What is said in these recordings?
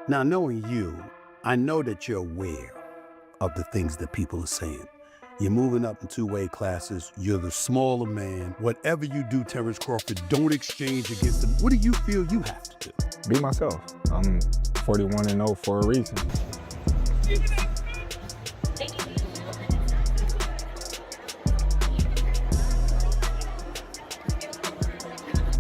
Now, knowing you, I know that you're aware of the things that people are saying. You're moving up in two-weight classes. You're the smaller man. Whatever you do, Terence Crawford, don't exchange against them. What do you feel you have to do? Be myself. I'm 41-0 for a reason.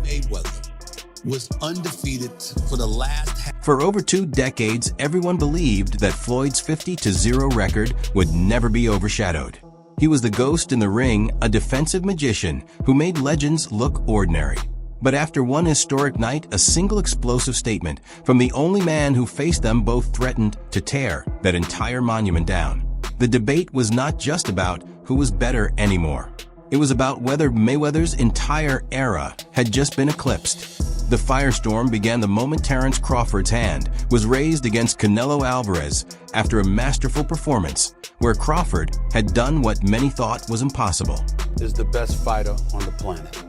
Mayweather was undefeated for the last half. For over 2 decades, everyone believed that Floyd's 50-0 record would never be overshadowed. He was the ghost in the ring, a defensive magician who made legends look ordinary. But after one historic night, a single explosive statement from the only man who faced them both threatened to tear that entire monument down. The debate was not just about who was better anymore. It was about whether Mayweather's entire era had just been eclipsed. The firestorm began the moment Terence Crawford's hand was raised against Canelo Alvarez after a masterful performance where Crawford had done what many thought was impossible. Is the best fighter on the planet.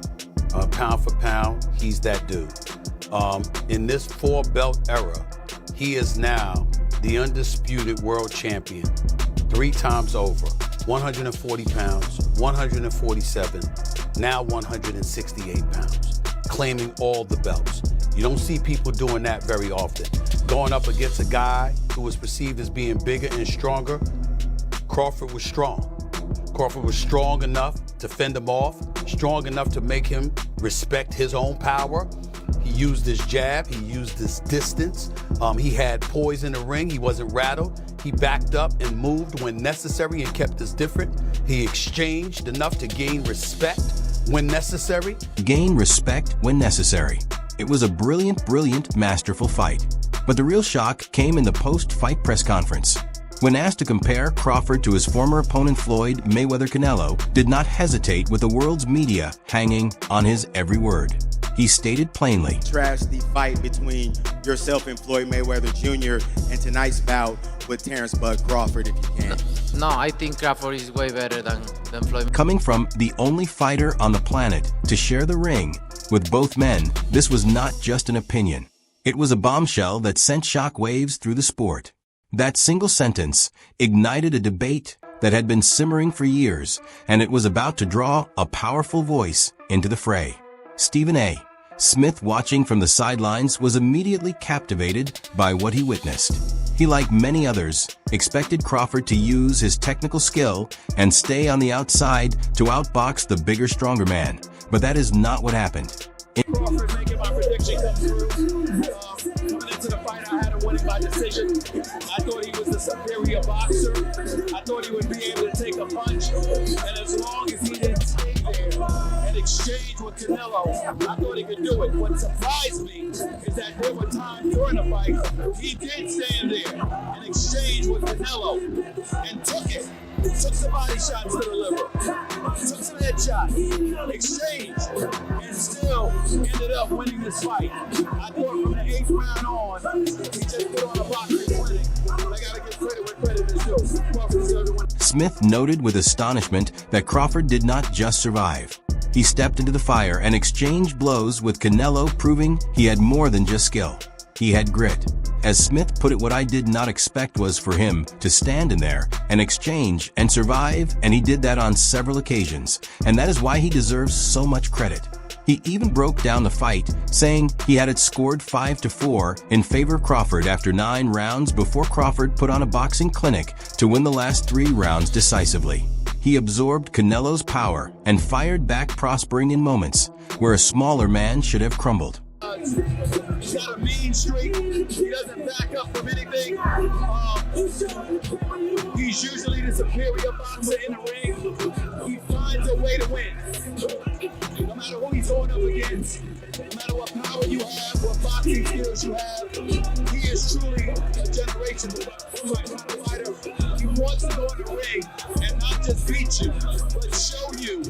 Pound for pound, he's that dude. In this 4-belt era, he is now the undisputed world champion 3 times over. 140 pounds, 147, now 168 pounds, claiming all the belts. You don't see people doing that very often. Going up against a guy who was perceived as being bigger and stronger, Crawford was strong. Crawford was strong enough to fend him off, strong enough to make him respect his own power. He used his jab, he used his distance. He had poise in the ring, he wasn't rattled. He backed up and moved when necessary and kept us different. He exchanged enough to gain respect when necessary. Gain respect when necessary. It was a brilliant, masterful fight. But the real shock came in the post-fight press conference. When asked to compare Crawford to his former opponent Floyd Mayweather, Canelo did not hesitate with the world's media hanging on his every word. He stated plainly, "Trash the fight between yourself and Floyd Mayweather Jr. and tonight's bout with Terence Bud Crawford, if you can." No, I think Crawford is way better than Floyd. Coming from the only fighter on the planet to share the ring with both men, this was not just an opinion. It was a bombshell that sent shockwaves through the sport. That single sentence ignited a debate that had been simmering for years, and it was about to draw a powerful voice into the fray. Stephen A. Smith, watching from the sidelines, was immediately captivated by what he witnessed. He, like many others, expected Crawford to use his technical skill and stay on the outside to outbox the bigger, stronger man. But that is not what happened. Crawford making my prediction come through. Coming into the fight, I had him winning by decision. I thought he was the superior boxer. I thought he would be able to take a punch. And as long as he didn't stay there and exchange with Canelo, I thought he could do it. What surprised me is that there were times during the fight, he did stand there and exchange with Canelo and took it. Took some body shots to the liver, took some headshots, exchanged, and still ended up winning this fight. I thought from the 8th round on, he just put on a boxing clinic. I gotta give credit where credit is due. Crawford's the other one. Smith noted with astonishment that Crawford did not just survive. He stepped into the fire and exchanged blows with Canelo, proving he had more than just skill. He had grit. As Smith put it, what I did not expect was for him to stand in there and exchange and survive, and he did that on several occasions, and that is why he deserves so much credit. He even broke down the fight, saying he had it scored 5-4 in favor of Crawford after 9 rounds before Crawford put on a boxing clinic to win the last 3 rounds decisively. He absorbed Canelo's power and fired back, prospering in moments where a smaller man should have crumbled. He's got a mean streak. He doesn't back up from anything. He's usually the superior boxer in the ring. He finds a way to win. No matter who he's going up against, no matter what power you have, what boxing skills you have, he is truly a generational fighter. He wants to go in the ring and not just beat you, but show you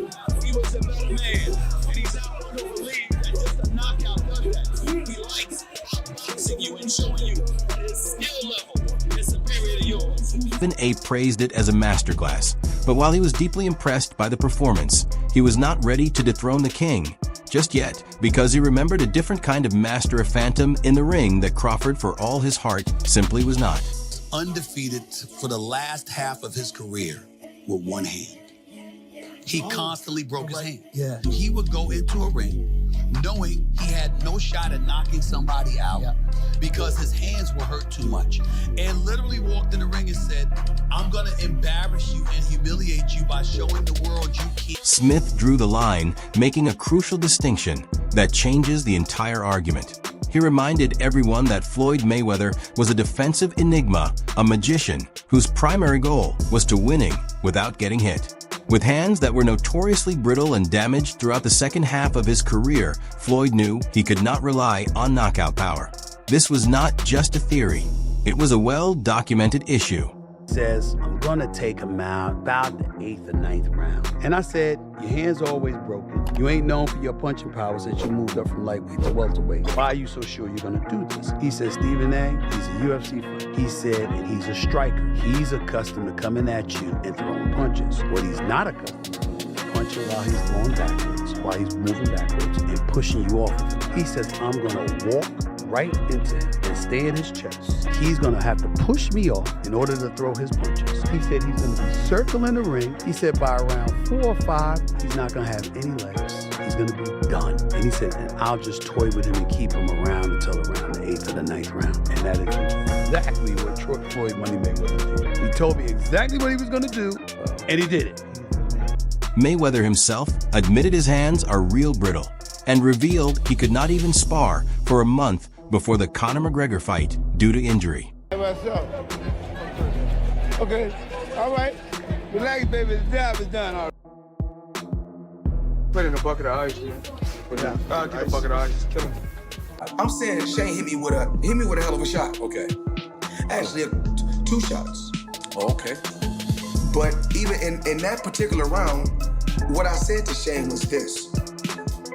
he was a better man. And he's not one who believes that just a knockout does that. He likes outboxing you and showing you that his skill level is superior to yours. Stephen A. praised it as a masterclass, but while he was deeply impressed by the performance, he was not ready to dethrone the king. just yet, because he remembered a different kind of master of phantom in the ring that Crawford, for all his heart, simply was not. Undefeated for the last half of his career with one hand. He constantly broke his hand. Yeah. He would go into a ring knowing he had no shot at knocking somebody out because his hands were hurt too much. And literally walked in the ring and said, I'm gonna embarrass you and humiliate you by showing the world you can't. Smith drew the line, making a crucial distinction that changes the entire argument. He reminded everyone that Floyd Mayweather was a defensive enigma, a magician whose primary goal was to winning without getting hit. With hands that were notoriously brittle and damaged throughout the second half of his career, Floyd knew he could not rely on knockout power. This was not just a theory. It was a well-documented issue. Says, I'm gonna take him out about the 8th or 9th round. And I said, your hand's always broken. You ain't known for your punching power since you moved up from lightweight to welterweight. Why are you so sure you're gonna do this? He said, Stephen A., he's a UFC fighter. He said, and he's a striker. He's accustomed to coming at you and throwing punches. What he's not accustomed to is punching while he's throwing backwards, while he's moving backwards and pushing you off of him. He says, I'm gonna walk right into him and stay in his chest. He's gonna have to push me off in order to throw his punches. He said he's gonna be circling the ring. He said by around 4 or 5, he's not gonna have any legs. He's gonna be done. And he said, and I'll just toy with him and keep him around until around the 8th or the 9th round. And that is exactly what Floyd Money Mayweather did. He told me exactly what he was gonna do, and he did it. Mayweather himself admitted his hands are real brittle and revealed he could not even spar for a month before the Conor McGregor fight due to injury. Hey, what's up? Okay, all right. Relax, baby. The job is done. All right. Put in a bucket of ice. Put down. Get a bucket of ice. Kill him. I'm saying Shane hit me with a hell of a shot. Okay. Actually, 2 shots. Oh, okay. But even in that particular round, what I said to Shane was this.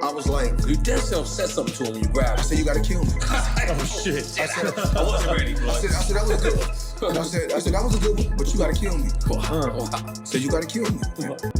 I was like, You dead self said something to him when you grabbed I said, you gotta kill me. Oh, shit. I said, I wasn't ready, bro. I said, that was good. And I said, that was a good one, but you gotta kill me. I said, you gotta kill me.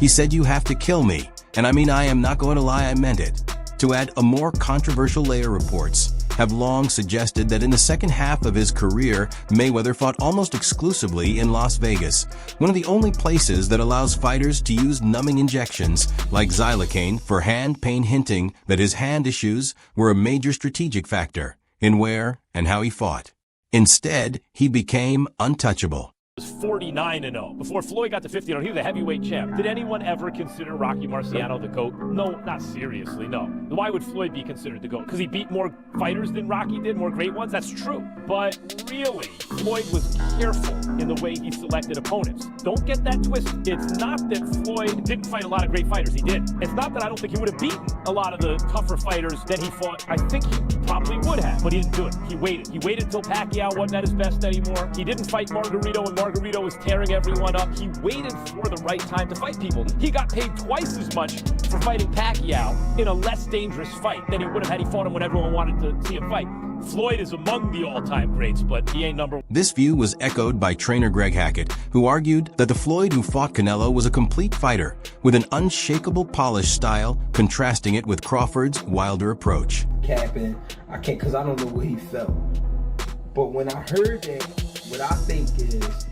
He said, you have to kill me. And I mean, I am not going to lie, I meant it. To add a more controversial layer, reports have long suggested that in the second half of his career, Mayweather fought almost exclusively in Las Vegas, one of the only places that allows fighters to use numbing injections like xylocaine for hand pain, hinting that his hand issues were a major strategic factor in where and how he fought. Instead, he became untouchable. Was 49-0. Before Floyd got to 50-0, he was a heavyweight champ. Did anyone ever consider Rocky Marciano the GOAT? No, not seriously, no. Why would Floyd be considered the GOAT? Because he beat more fighters than Rocky did, more great ones? That's true. But really, Floyd was careful in the way he selected opponents. Don't get that twisted. It's not that Floyd didn't fight a lot of great fighters. He did. It's not that I don't think he would have beaten a lot of the tougher fighters that he fought. I think he probably would have, but he didn't do it. He waited. He waited until Pacquiao wasn't at his best anymore. He didn't fight Margarito, and Margarito was tearing everyone up. He waited for the right time to fight people. He got paid twice as much for fighting Pacquiao in a less dangerous fight than he would have had he fought him when everyone wanted to see him fight. Floyd is among the all-time greats, but he ain't number one. This view was echoed by trainer Greg Hackett, who argued that the Floyd who fought Canelo was a complete fighter with an unshakable polished style, contrasting it with Crawford's wilder approach. Capping, I can't, because I don't know what he felt. But when I heard that, what I think is,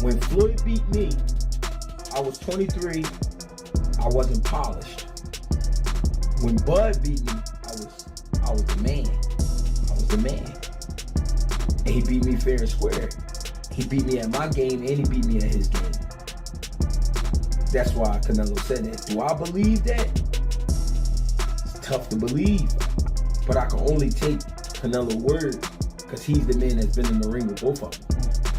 when Floyd beat me, I was 23, I wasn't polished. When Bud beat me, I was the man. I was the man. And he beat me fair and square. He beat me at my game and he beat me at his game. That's why Canelo said it. Do I believe that? It's tough to believe. But I can only take Canelo's word because he's the man that's been in the ring with both of them.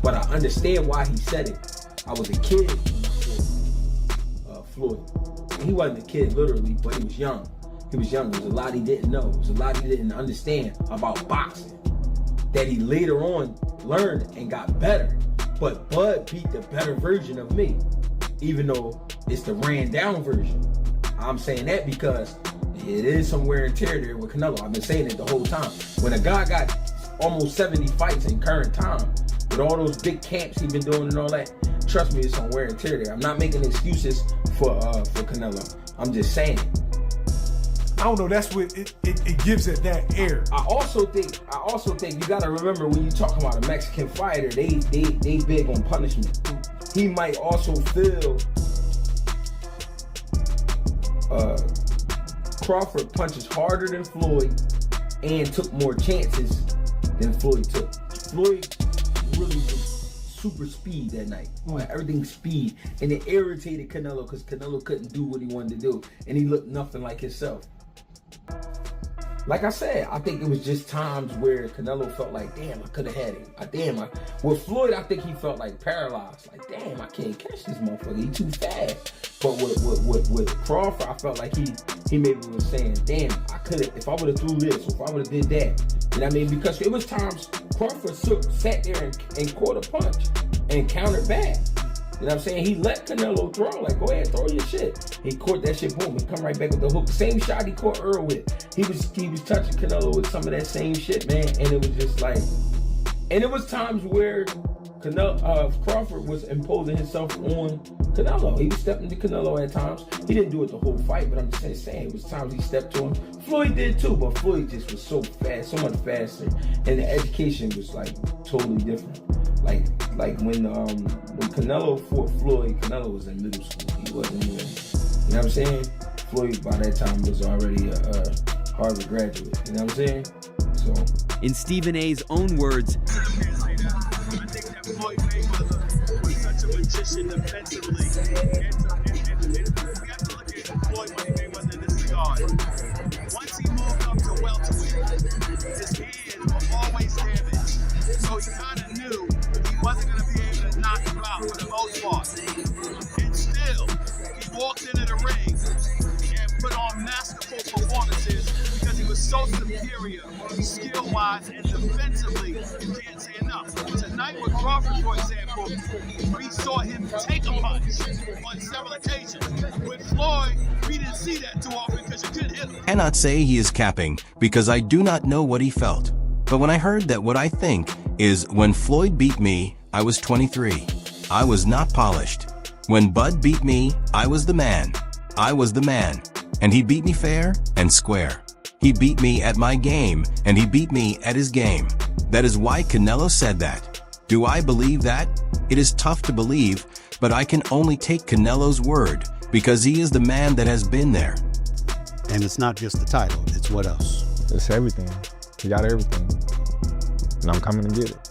But I understand why he said it. I was a kid when I fought Floyd. And he wasn't a kid literally, but he was young. He was young. There was a lot he didn't know. There was a lot he didn't understand about boxing that he later on learned and got better. But Bud beat the better version of me, even though it's the ran down version. I'm saying that because it is some wear and tear there with Canelo. I've been saying it the whole time. When a guy got almost 70 fights in current time, with all those big camps he's been doing and all that, trust me, it's some wear and tear there. I'm not making excuses for Canelo. I'm just saying. I don't know. That's what it gives it that air. I also think you gotta remember when you talking about a Mexican fighter, they big on punishment. He might also feel Crawford punches harder than Floyd and took more chances than Floyd took. Floyd really was super speed that night. Like, everything speed. And it irritated Canelo because Canelo couldn't do what he wanted to do. And he looked nothing like himself. Like I said, I think it was just times where Canelo felt like, damn, I could have had him. With Floyd, I think he felt like paralyzed. Like, damn, I can't catch this motherfucker. He too fast. But with Crawford, I felt like he maybe was saying, damn, I could have, if I would have threw this, or if I would have did that. You know what I mean? Because it was times Crawford sat there and caught a punch and countered back. You know what I'm saying? He let Canelo throw, like, go ahead, throw your shit. He caught that shit, boom, he come right back with the hook. Same shot he caught Earl with. He was touching Canelo with some of that same shit, man. And it was just like, and it was times where Crawford was imposing himself on Canelo. He was stepping to Canelo at times. He didn't do it the whole fight, but I'm just saying it was times he stepped to him. Floyd did too, but Floyd just was so fast, so much faster. And the education was like totally different. Like when Canelo fought Floyd, Canelo was in middle school. He wasn't even, you know what I'm saying? Floyd by that time was already a Harvard graduate. You know what I'm saying? So in Stephen A's own words, I think that Floyd Mayweather was such a magician defensively. And we have to look at Floyd Mayweather in this regard. Once he moved up to welterweight, his hands were always damaged. So he kind of knew he wasn't going to be able to knock him out for the most part. And still, he walked into the ring and put on masterful performances because he was so superior, skill-wise and defensively. You can't say enough. Tonight with Crawford, for example, we saw him take a punch on several occasions. With Floyd, we didn't see that too often because you couldn't hit him. I cannot say he is capping because I do not know what he felt. But when I heard that, what I think is when Floyd beat me, I was 23. I was not polished. When Bud beat me, I was the man. I was the man. And he beat me fair and square. He beat me at my game, and he beat me at his game. That is why Canelo said that. Do I believe that? It is tough to believe, but I can only take Canelo's word because he is the man that has been there. And it's not just the title, it's what else? It's everything. He got everything. And I'm coming to get it.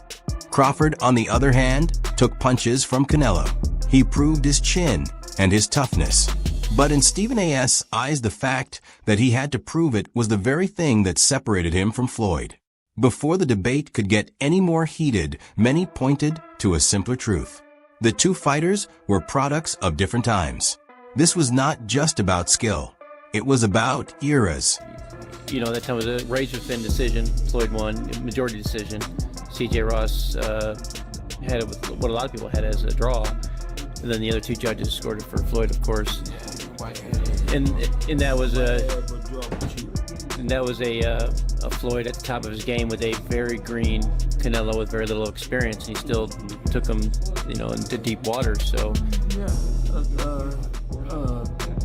Crawford, on the other hand, took punches from Canelo. He proved his chin and his toughness. But in Stephen A.'s eyes, the fact that he had to prove it was the very thing that separated him from Floyd. Before the debate could get any more heated, many pointed to a simpler truth. The two fighters were products of different times. This was not just about skill. It was about eras. You know, that time was a razor-thin decision. Floyd won, majority decision. C.J. Ross had what a lot of people had as a draw. And then the other two judges scored it for Floyd, of course. And that was a Floyd at the top of his game with a very green Canelo with very little experience. And he still took him, you know, into deep waters. So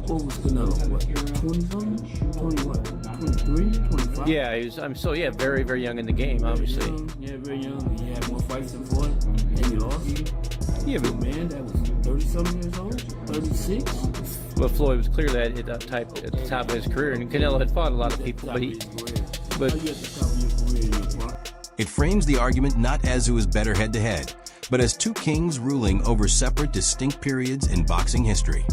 what was Canelo? What, 20-something? 20 what? 23? 25? Yeah, he was. Very, very young in the game, obviously. Yeah, very young. He had more fights than Floyd, and he lost. Yeah, but man, that was 30-something years old, 36. But Floyd was clearly at the top of his career, and Canelo had fought a lot of people, but it frames the argument not as who is better head-to-head, but as two kings ruling over separate, distinct periods in boxing history.